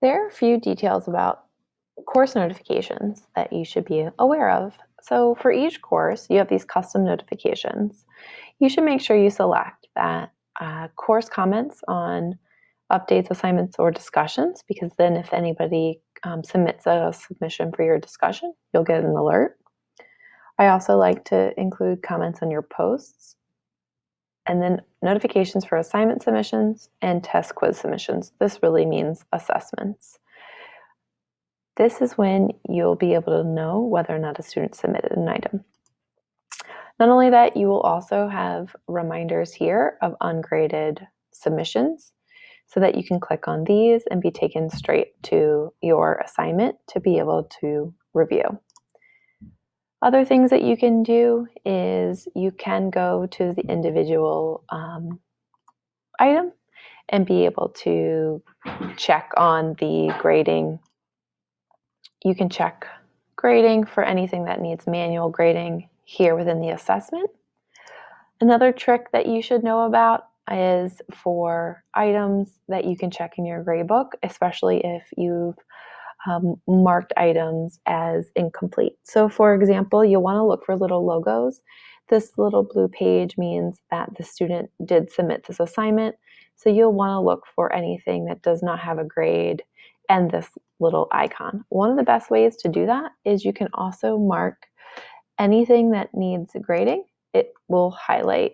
There are a few details about course notifications that you should be aware of. So for each course, you have these custom notifications. You should make sure you select that course comments on updates, assignments, or discussions, because then if anybody submits a submission for your discussion, you'll get an alert. I also like to include comments on your posts, and then notifications for assignment submissions and test quiz submissions. This really means assessments. This is when you'll be able to know whether or not a student submitted an item. Not only that, you will also have reminders here of ungraded submissions so that you can click on these and be taken straight to your assignment to be able to review. Other things that you can do is you can go to the individual item and be able to check on the grading. You can check grading for anything that needs manual grading here within the assessment. Another trick that you should know about is for items that you can check in your gradebook, especially if you've marked items as incomplete. So for example, you'll want to look for little logos. This little blue page means that the student did submit this assignment. So you'll want to look for anything that does not have a grade and this little icon. One of the best ways to do that is you can also mark anything that needs grading. It will highlight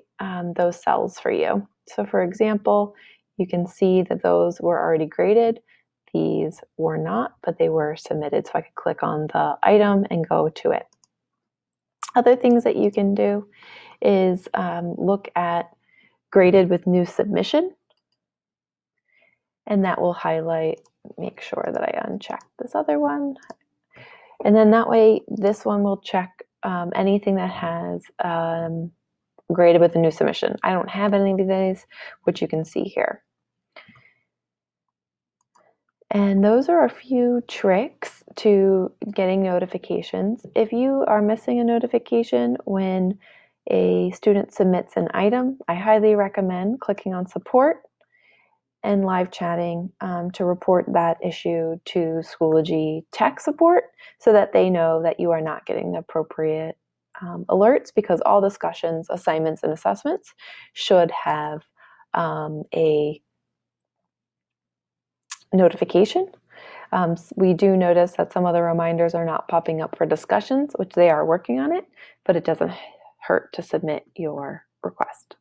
those cells for you. So for example, you can see that those were already graded. These were not, but they were submitted. So I could click on the item and go to it. Other things that you can do is look at graded with new submission. And that will highlight, make sure that I uncheck this other one. And then that way, this one will check anything that has graded with a new submission. I don't have any of these, which you can see here. And those are a few tricks to getting notifications. If you are missing a notification when a student submits an item, I highly recommend clicking on support and live chatting to report that issue to Schoology tech support so that they know that you are not getting the appropriate alerts, because all discussions, assignments, and assessments should have a notification. We do notice that some of the reminders are not popping up for discussions, which they are working on it, but it doesn't hurt to submit your request.